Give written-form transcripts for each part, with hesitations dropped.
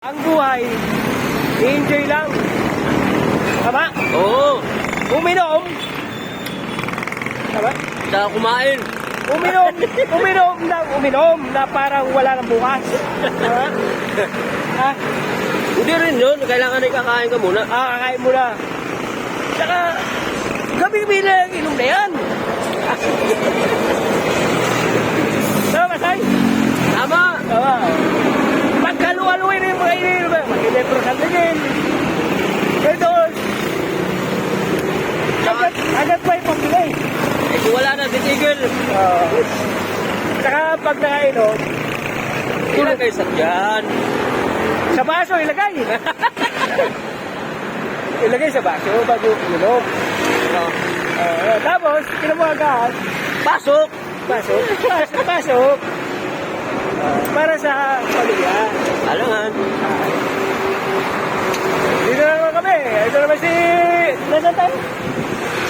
Ang buhay, i-enjoy lang. Tama? Oo. Uminom. Tama? Saka kumain. Uminom na parang wala nang bukas. Tama? Ha? Hindi rin yun. Kailangan ay kakain ka muna. Kakain mo na. Saka, gabi lang inom na yan. Tama ba, Say? Tama. Tama. Pagkalualuin na yung mga ininom. Mag-inepro sa tingin. Ito. Agad pa yung pagbilay. Eh kung wala na, titigil. Saka pag nakainom, Ilagay sa dyan. sa baso ilagay. Ilagay sa baso bago inom. Tapos, kinamuagaan, Pasok. pasok. Para sa pamilya. Alangan. Dito na naman kami. Ito naman si... Nasaan tayo?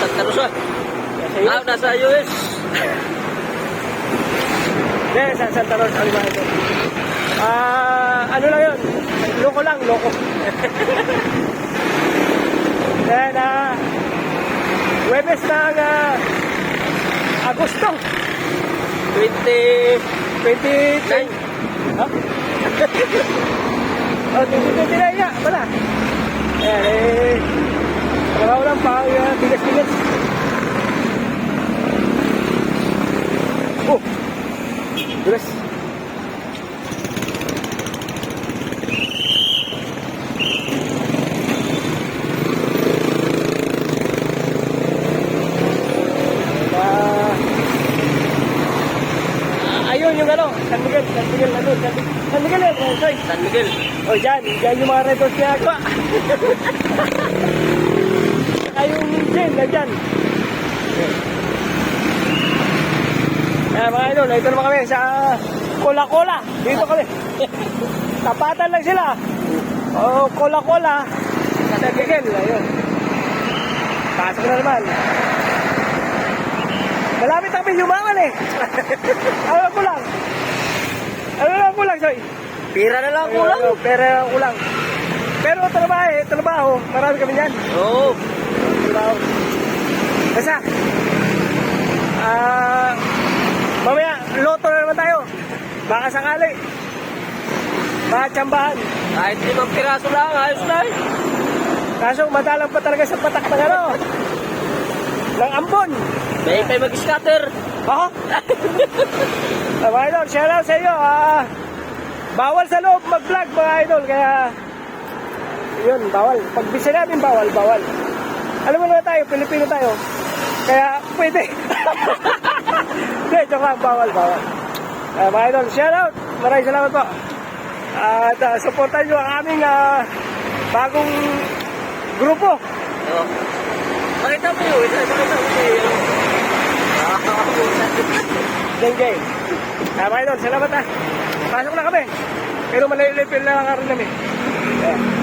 Santa Rosa. Nasa US. Nasa US. Hindi, sa Santa Rosa. Ano ba ito? Ano lang yun? Loko lang, loko. Then, Webes ng Agosto 20. 2010. Ha? 2029 nga, pala. Ayan, trabaho lang pa, bigas-bigas. Oh! Bigas. Ayun yung ano, San Miguel, San Miguel yun, sorry. San Miguel. O dyan yung mga Red Horse ginagawa. Saka yung gin, dyan. Mga idol, ito naman kami sa Cola-Cola. Dito kami. Tapatan lang sila. O, Cola-Cola. San Miguel, ayun. Pasok na naman. Malapit kami yumangan eh. Ano lang kulang, Soy? Pira na lang kulang. Pera lang kulang. Pero trabaho, marami kami yan. Oo. Trabaho. Basta, mamaya, loto na naman tayo. Baka sakali. Baka tsambahan. Kahit 5 piraso lang, ayos na eh. Kaso, madalang pa talaga sa patak ng ano. Ng ambon. May kayo mag-scatter. Ha? Mga idol, shout out sa iyo. Bawal sa loob mag-vlog mga idol. Kaya, yun, bawal. Pag bisa namin, bawal. Alam mo na tayo, Pilipino tayo. Kaya, pwede. Hindi, joke lang, bawal. Mga idol, shout out. Maraming salamat po. At supportan nyo ang aming bagong grupo. Oo. Pakita mo yun. Pakita mo yun. Dengay. Mga idol, salamat Pasok na kami. Pero malilipil na lang rin namin. Yeah.